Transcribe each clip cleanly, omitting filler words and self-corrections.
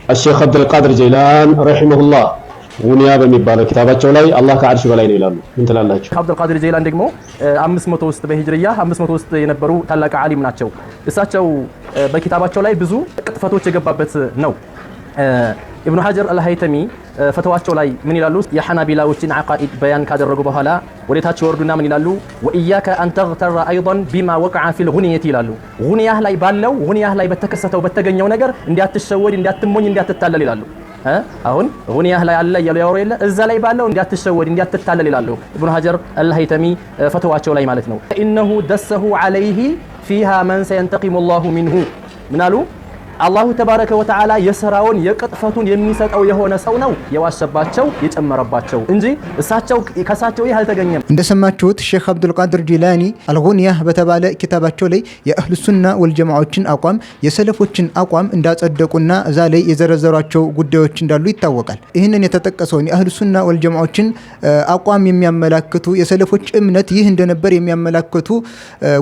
الشيخ عبد القادر جيلان رحمه الله ጉንያ በሚባለው ኪታባቸው ላይ አላህ ከአርሽ በላይ ነው ይላሉ። ምን ትላላችሁ? አብዱል ቃድር ጀይላን ደግሞ 500 ውስጥ በሂጅሪያ 500 ውስጥ የነበሩ ታላቅ ዓሊም ናቸው። እሳቸው በኪታባቸው ላይ ብዙ ቅጥፈቶች የገባበት ነው። ኢብኑ ሐጀር አልሃይተሚ ፈተዋቸው ላይ ምን ይላሉ? የሐናቢላዎችን አቃኢድ በያን ካደረጉ በኋላ ወደታች ወርዱና ምን ይላሉ? ወኢያከ አን ተግተረ አይضን ቢማ ወቀዐ ፊል ጉንየት ይላሉ። ጉንያህ ላይ ባለው ጉንያህ ላይ በተከሰተው በተገኘው ነገር እንዲያትሸወድ፣ እንዲያትሞኝ፣ እንዲያትታለል ይላሉ። አሁን ጉንያህ ላይ አለ እያሉ ያወሩ የለ እዛ ላይ ባለው እንዲያትሸወድ፣ እንዲያትታለል ይላሉ ኢብኑ ሐጀር አልሃይተሚ ፈተዋቸው ላይ ማለት ነው። ኢነሁ ደሰሁ ዐለይሂ ፊሃ መን ሰየንተቂሙ ላሁ ሚንሁ ምናሉ? አላሁ ተባረከ ወተዓላ የሥራውን የቅጥፈቱን የሚሰጠው የሆነ ሰው ነው የዋሸባቸው የጨመረባቸው እንጂ ከሳቸው ይህ አልተገኘም። እንደሰማችሁት ሼክ አብዱል ቃድር ጂላኒ አልጉንያህ በተባለ ኪታባቸው ላይ የአህሉ ሱና ወልጀማዓዎችን አቋም የሰለፎችን አቋም እንዳጸደቁና እዛ ላይ የዘረዘሯቸው ጉዳዮች እንዳሉ ይታወቃል። ይህንን የተጠቀሰውን የአህሉ ሱና ወልጀማዓዎችን አቋም የሚያመላክቱ የሰለፎች እምነት ይህ እንደነበር የሚያመላክቱ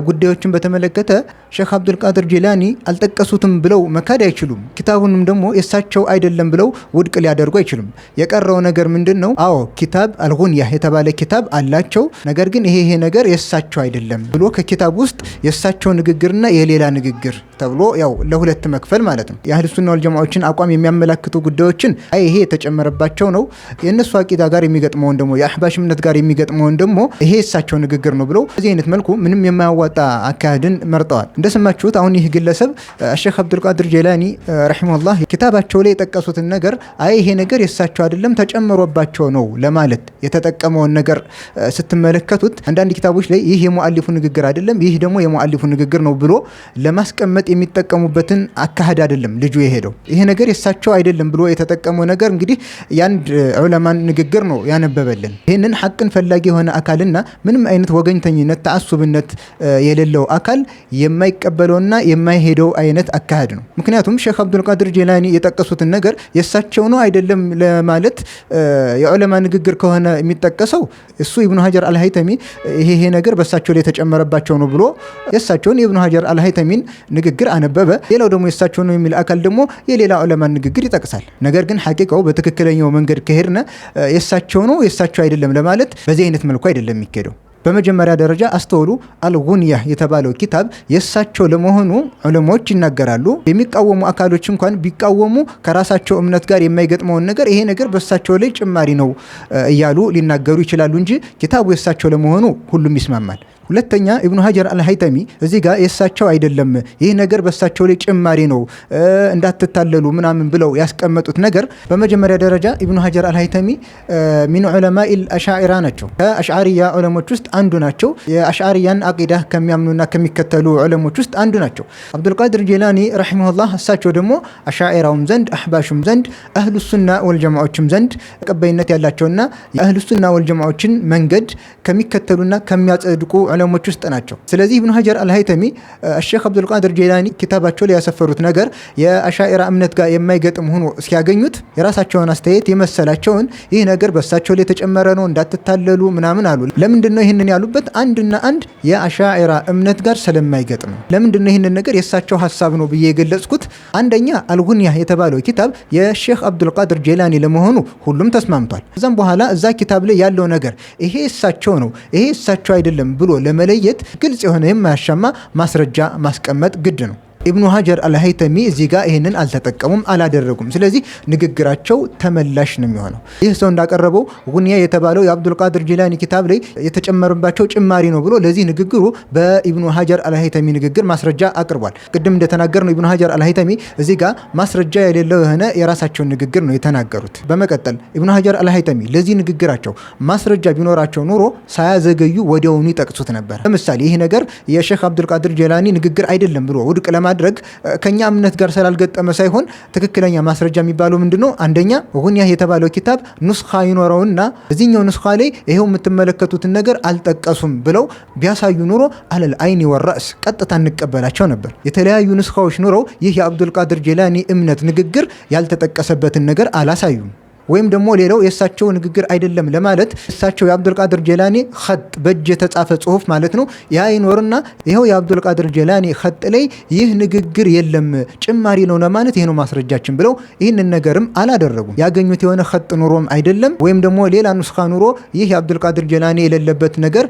ጉዳዮችን በተመለከተ ሼክ አብዱል ቃድር ጂላኒ አልጠቀሱትም ብለው መካድ አይችሉም። ኪታቡንም ደግሞ የሳቸው አይደለም ብለው ውድቅ ሊያደርጉ አይችሉም። የቀረው ነገር ምንድነው? አዎ ኪታብ አልጉንያህ የተባለ ኪታብ አላቸው። ነገር ግን ይሄ ነገር የሳቸው አይደለም ብሎ ከኪታብ ውስጥ የሳቸው ንግግርና የሌላ ንግግር ተብሎ ያው ለሁለት መክፈል ማለት ነው። የአህሉ ሱና ወልጀማዓዎችን አቋም የሚያመላክቱ ጉዳዮችን ይሄ የተጨመረባቸው ነው፣ የነሱ አቂዳ ጋር የሚገጥመውን ደግሞ የአህባሽ እምነት ጋር የሚገጥመውን ደግሞ ይሄ የሳቸው ንግግር ነው ብለው በዚህ አይነት መልኩ ምንም የማያዋጣ አካሄድን መርጠዋል። እንደሰማችሁት አሁን ይህ ግለሰብ ሼክ አብዱል ቃድር ጀይላኒ ረሂመሁላህ ኪታባቸው ላይ የጠቀሱትን ነገር ይሄ ነገር የሳቸው አይደለም ተጨምሮባቸው ነው ለማለት የተጠቀመውን ነገር ስትመለከቱት አንዳንድ ኪታቦች ላይ ይህ የሙአሊፉ ንግግር አይደለም፣ ይህ ደግሞ የሙአሊፉ ንግግር ነው ብሎ ለማስቀመጥ የሚጠቀሙበትን አካሄድ አይደለም ልጁ የሄደው። ይሄ ነገር የሳቸው አይደለም ብሎ የተጠቀመው ነገር እንግዲህ ያንድ ዑለማን ንግግር ነው ያነበበልን። ይህንን ሐቅን ፈላጊ የሆነ አካልና ምንም አይነት ወገኝተኝነት ተዓሱብነት የሌለው አካል የማይቀበለውና የማይሄደው አይነት አካሄድ ነው። ምክንያቱም ሼክ አብዱል ቃድር ጀይላኒ የጠቀሱትን ነገር የሳቸው ነው አይደለም ለማለት የዑለማ ንግግር ከሆነ የሚጠቀሰው እሱ ኢብኑ ሐጀር አልሃይተሚ ይሄ ነገር በሳቸው ላይ የተጨመረባቸው ነው ብሎ የሳቸውን የኢብኑ ሐጀር አልሃይተሚን ንግግር አነበበ። ሌላው ደግሞ የሳቸው ነው የሚል አካል ደግሞ የሌላ ዑለማ ንግግር ይጠቅሳል። ነገር ግን ሐቂቃው በትክክለኛው መንገድ ከሄድነ የሳቸው ነው የሳቸው አይደለም ለማለት በዚህ አይነት መልኩ አይደለም የሚካሄደው። በመጀመሪያ ደረጃ አስተውሉ። አልጉንያህ የተባለው ኪታብ የሳቸው ለመሆኑ ዑለሞች ይናገራሉ። የሚቃወሙ አካሎች እንኳን ቢቃወሙ ከራሳቸው እምነት ጋር የማይገጥመውን ነገር ይሄ ነገር በሳቸው ላይ ጭማሪ ነው እያሉ ሊናገሩ ይችላሉ እንጂ ኪታቡ የሳቸው ለመሆኑ ሁሉም ይስማማል። ሁለተኛ ኢብኑ ሐጀር አልሃይተሚ እዚህ ጋር የሳቸው አይደለም ይህ ነገር በሳቸው ላይ ጭማሪ ነው እንዳትታለሉ ምናምን ብለው ያስቀመጡት ነገር በመጀመሪያ ደረጃ ኢብኑ ሐጀር አልሃይተሚ ሚን ዑለማኢል አሻዒራ ናቸው። ከአሽዓሪያ ዑለሞች ውስጥ አንዱ ናቸው። የአሽዓሪያን አቂዳ ከሚያምኑና ከሚከተሉ ዑለሞች ውስጥ አንዱ ናቸው። አብዱል ቃድር ጀይላኒ ረሂመሁላህ እሳቸው ደግሞ አሻዒራውም ዘንድ አህባሹም ዘንድ አህሉ ሱና ወልጀማዓዎችም ዘንድ ተቀባይነት ያላቸውና የአህሉ ሱና ወልጀማዓዎችን መንገድ ከሚከተሉና ከሚያጸድቁ ዑለሞች ውስጥ ናቸው። ስለዚህ ኢብኑ ሐጀር አልሃይተሚ ሼክ አብዱል ቃድር ጀይላኒ ኪታባቸው ላይ ያሰፈሩት ነገር የአሻዒራ እምነት ጋር የማይገጥም ሆኖ ሲያገኙት የራሳቸውን አስተያየት የመሰላቸውን ይህ ነገር በሳቸው ላይ የተጨመረ ነው እንዳትታለሉ ምናምን አሉ። ለምንድነው ይህንን ያሉበት? አንድና አንድ የአሻዒራ እምነት ጋር ስለማይገጥም ነው። ለምንድነው ይህንን ነገር የሳቸው ሐሳብ ነው ብዬ የገለጽኩት? አንደኛ አልጉንያህ የተባለው ኪታብ የሼክ አብዱል ቃድር ጀይላኒ ለመሆኑ ሁሉም ተስማምቷል። ከዛም በኋላ እዛ ኪታብ ላይ ያለው ነገር ይሄ እሳቸው ነው ይሄ እሳቸው አይደለም ብሎ ለመለየት ግልጽ የሆነ የማያሻማ ማስረጃ ማስቀመጥ ግድ ነው። ኢብኑ ሐጀር አልሃይተሚ እዚህ ጋር ይህንን አልተጠቀሙም አላደረጉም። ስለዚህ ንግግራቸው ተመላሽ ነው የሚሆነው። ይህ ሰው እንዳቀረበው ጉንያ የተባለው የአብዱል ቃድር ጂላኒ ኪታብ ላይ የተጨመረባቸው ጭማሪ ነው ብሎ ለዚህ ንግግሩ በኢብኑ ሐጀር አልሃይተሚ ንግግር ማስረጃ አቅርቧል። ቅድም እንደተናገር ነው ኢብኑ ሐጀር አልሃይተሚ እዚህ ጋር ማስረጃ የሌለው የሆነ የራሳቸውን ንግግር ነው የተናገሩት። በመቀጠል ኢብኑ ሐጀር አልሃይተሚ ለዚህ ንግግራቸው ማስረጃ ቢኖራቸው ኑሮ ሳያዘገዩ ወዲያውኑ ይጠቅሱት ነበር። ለምሳሌ ይህ ነገር የሼክ አብዱል ቃድር ጂላኒ ንግግር አይደለም ብሎ ውድቅ ማድረግ ከኛ እምነት ጋር ስላልገጠመ ሳይሆን ትክክለኛ ማስረጃ የሚባለው ምንድነው? አንደኛ ጉንያህ የተባለው ኪታብ ኑስኻ ይኖረውና እዚህኛው ኑስኻ ላይ ይሄው የምትመለከቱትን ነገር አልጠቀሱም ብለው ቢያሳዩ ኑሮ አለል አይኒ ወራስ ቀጥታ እንቀበላቸው ነበር። የተለያዩ ኑስኻዎች ኑረው ይህ የአብዱል ቃድር ጀይላኒ እምነት ንግግር ያልተጠቀሰበትን ነገር አላሳዩም። ወይም ደግሞ ሌላው የእሳቸው ንግግር አይደለም ለማለት እሳቸው የአብዱል ቃድር ጀላኒ ኸጥ በእጅ የተጻፈ ጽሁፍ ማለት ነው ያ ይኖርና ይኸው የአብዱል ቃድር ጀላኒ ኸጥ ላይ ይህ ንግግር የለም ጭማሪ ነው ለማለት ይሄ ነው ማስረጃችን ብለው ይህንን ነገርም አላደረጉም። ያገኙት የሆነ ኸጥ ኑሮም አይደለም ወይም ደግሞ ሌላ ኑስኻ ኑሮ ይህ የአብዱል ቃድር ጀላኒ የሌለበት ነገር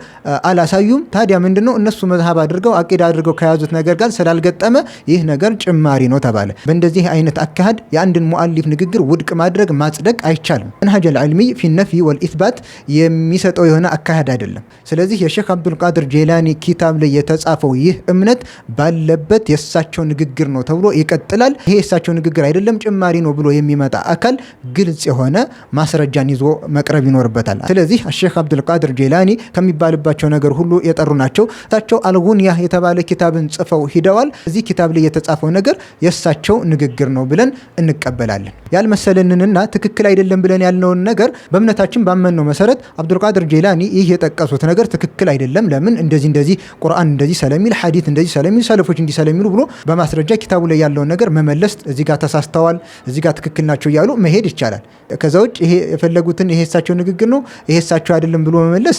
አላሳዩም። ታዲያ ምንድነው እነሱ መዝሃብ አድርገው አቂዳ አድርገው ከያዙት ነገር ጋር ስላልገጠመ ይህ ነገር ጭማሪ ነው ተባለ። በእንደዚህ አይነት አካሄድ የአንድን ሙአሊፍ ንግግር ውድቅ ማድረግ ማጽደቅ አይቻልም። መንሀጅ አልዕልሚ ፊ ነፍይ ወልኢስባት የሚሰጠው የሆነ አካሄድ አይደለም። ስለዚህ የሼክ አብዱል ቃድር ጄላኒ ኪታብ ላይ የተጻፈው ይህ እምነት ባለበት የእሳቸው ንግግር ነው ተብሎ ይቀጥላል። ይሄ የእሳቸው ንግግር አይደለም ጭማሪ ነው ብሎ የሚመጣ አካል ግልጽ የሆነ ማስረጃን ይዞ መቅረብ ይኖርበታል። ስለዚህ ሼክ አብዱል ቃድር ጄላኒ ከሚባልባቸው ነገር ሁሉ የጠሩ ናቸው። እሳቸው አልጉንያ የተባለ ኪታብን ጽፈው ሂደዋል። እዚህ ኪታብ ላይ የተጻፈው ነገር የእሳቸው ንግግር ነው ብለን እንቀበላለን። ያልመሰለንንና ትክክል አይደለም ብለን ያልነውን ነገር በእምነታችን ባመንነው መሰረት አብዱል ቃድር ጄላኒ ይህ የጠቀሱት ነገር ትክክል አይደለም፣ ለምን እንደዚህ ቁርአን እንደዚህ ስለሚል ሐዲስ እንደዚህ ስለሚል ሰለፎች እንዲህ ስለሚሉ ብሎ በማስረጃ ኪታቡ ላይ ያለውን ነገር መመለስ፣ እዚህ ጋር ተሳስተዋል፣ እዚህ ጋር ትክክል ናቸው እያሉ መሄድ ይቻላል። ከዛ ውጭ ይሄ የፈለጉትን ይሄ እሳቸው ንግግር ነው ይሄ እሳቸው አይደለም ብሎ መመለስ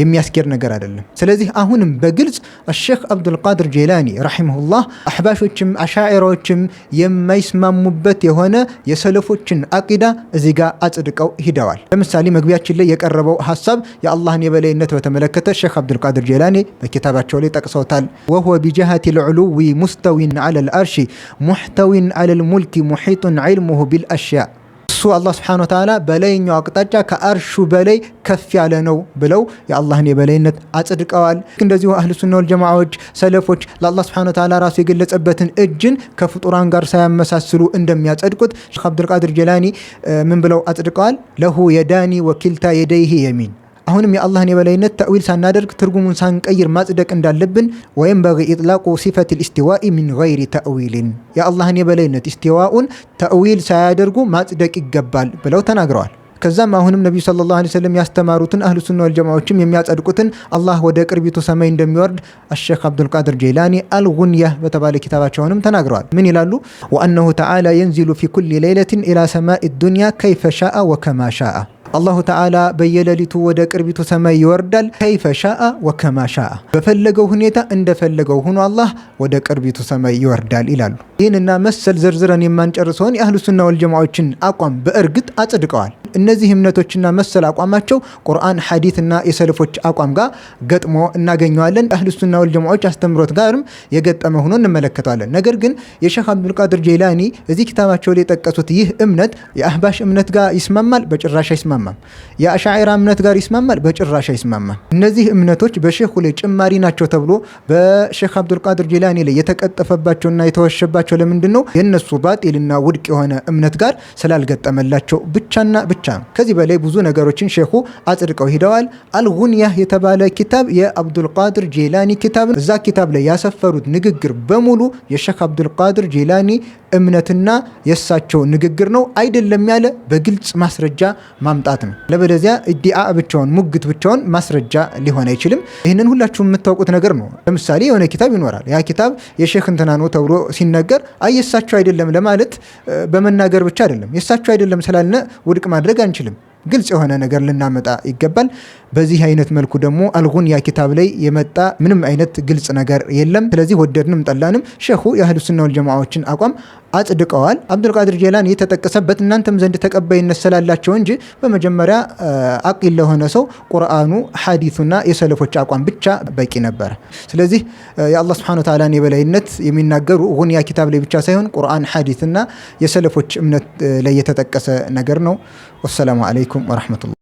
የሚያስኬድ ነገር አይደለም። ስለዚህ አሁንም በግልጽ ሼክ አብዱል ቃድር ጄላኒ ረሂመሁላህ አህባሾችም አሻዒራዎችም የማይስማሙበት የሆነ የሰለፎችን አቂዳ እዚህ ጋር አጽድቀው ሂደዋል። ለምሳሌ መግቢያችን ላይ የቀረበው ሐሳብ የአላህን የበላይነት በተመለከተ ሼክ አብዱል ቃድር ጄላኒ በኪታባቸው ላይ ጠቅሰውታል። ወሁወ ቢጀሃቲ ልዕሉዊ ሙስተዊን ዐለ ልአርሺ ሙሕተዊን ዐለ ልሙልኪ ሙሒጡን ዒልሙሁ ቢልአሽያ እሱ አላህ ስብሓነሁ ወተዓላ በላይኛው አቅጣጫ ከአርሹ በላይ ከፍ ያለ ነው ብለው የአላህን የበላይነት አጽድቀዋል። እንደዚሁ አህሉ ሱና ወል ጀማዓዎች ሰለፎች ለአላህ ስብሓነሁ ወተዓላ ራሱ የገለጸበትን እጅን ከፍጡራን ጋር ሳያመሳስሉ እንደሚያጸድቁት ሼክ አብዱል ቃድር ጄላኒ ምን ብለው አጽድቀዋል? ለሁ የዳኒ ወኪልታ የደይሂ የሚን አሁንም የአላህን የበላይነት ተእዊል ሳናደርግ ትርጉሙን ሳንቀይር ማጽደቅ እንዳለብን ወይም በጊ ኢጥላቁ ሲፈት ልእስቲዋኢ ሚን ገይሪ ተእዊልን የአላህን የበላይነት ኢስቲዋኡን ተእዊል ሳያደርጉ ማጽደቅ ይገባል ብለው ተናግረዋል። ከዛም አሁንም ነቢዩ ሰለላሁ ዐለይሂ ወሰለም ያስተማሩትን አህሉ ሱና ወል ጀማዓዎችም የሚያጸድቁትን አላህ ወደ ቅርቢቱ ሰማይ እንደሚወርድ ሼክ አብዱል ቃድር ጄላኒ አልጉንያ በተባለ ኪታባቸውንም ተናግረዋል። ምን ይላሉ? ወአነሁ ተዓላ የንዚሉ ፊ ኩሊ ሌይለትን ኢላ ሰማኢ ዱንያ ከይፈ ሻአ ወከማ ሻአ አላሁ ተዓላ በየሌሊቱ ወደ ቅርቢቱ ሰማይ ይወርዳል። ከይፈ ሻአ ወከማ ሻአ በፈለገው ሁኔታ እንደፈለገው ሆኖ አላህ ወደ ቅርቢቱ ሰማይ ይወርዳል ይላሉ። ይህንና መሰል ዘርዝረን የማንጨርሰውን የአህሉ ሱና ወል ጀማዓዎችን አቋም በእርግጥ አጽድቀዋል። እነዚህ እምነቶችና መሰል አቋማቸው ቁርአን ሐዲስና የሰለፎች አቋም ጋር ገጥሞ እናገኘዋለን። አህሉ ሱና ወል ጀማዓዎች አስተምሮት ጋርም የገጠመ ሆኖ እንመለከተዋለን። ነገር ግን የሼክ አብዱል ቃድር ጄላኒ እዚህ ኪታባቸው ላይ የጠቀሱት ይህ እምነት የአህባሽ እምነት ጋር ይስማማል? በጭራሽ አይስማማም። የአሻዒራ እምነት ጋር ይስማማል? በጭራሽ አይስማማም። እነዚህ እምነቶች በሼኹ ላይ ጭማሪ ናቸው ተብሎ በሼክ አብዱል ቃድር ጄላኒ ላይ የተቀጠፈባቸውና የተወሸባቸው ለምንድን ነው? የእነሱ ባጢልና ውድቅ የሆነ እምነት ጋር ስላልገጠመላቸው ብቻና ብቻ ነው። ከዚህ በላይ ብዙ ነገሮችን ሼኹ አጽድቀው ሂደዋል። አልጉንያ የተባለ ኪታብ የአብዱል ቃድር ጄላኒ ኪታብ፣ እዛ ኪታብ ላይ ያሰፈሩት ንግግር በሙሉ የሼክ አብዱል ቃድር ጄላኒ እምነትና የእሳቸው ንግግር ነው አይደለም ያለ በግልጽ ማስረጃ ማምጣት ነው። ለበለዚያ ኢዲአ ብቻውን ሙግት ብቻውን ማስረጃ ሊሆን አይችልም። ይህንን ሁላችሁም የምታውቁት ነገር ነው። ለምሳሌ የሆነ ኪታብ ይኖራል። ያ ኪታብ የሼክ እንትና ነው ተብሎ ሲነገር የእሳቸው አይደለም ለማለት በመናገር ብቻ አይደለም። የእሳቸው አይደለም ስላልነ ውድቅ ማድረግ አንችልም። ግልጽ የሆነ ነገር ልናመጣ ይገባል። በዚህ አይነት መልኩ ደግሞ አልጉንያ ኪታብ ላይ የመጣ ምንም አይነት ግልጽ ነገር የለም። ስለዚህ ወደድንም ጠላንም ሼኹ የአህሉ ሱና ወል ጀማዓዎችን አቋም አጽድቀዋል። አብዱል ቃድር ጄላኒ የተጠቀሰበት እናንተም ዘንድ ተቀባይነት ስላላቸው እንጂ በመጀመሪያ አቂል ለሆነ ሰው ቁርአኑ ሐዲሱና የሰለፎች አቋም ብቻ በቂ ነበር። ስለዚህ የአላህ ሱብሓነሁ ወተዓላን የበላይነት የሚናገሩ ጉንያ ኪታብ ላይ ብቻ ሳይሆን ቁርአን ሐዲስና የሰለፎች እምነት ላይ የተጠቀሰ ነገር ነው። ወሰላሙ አለይኩም ወራህመቱላህ።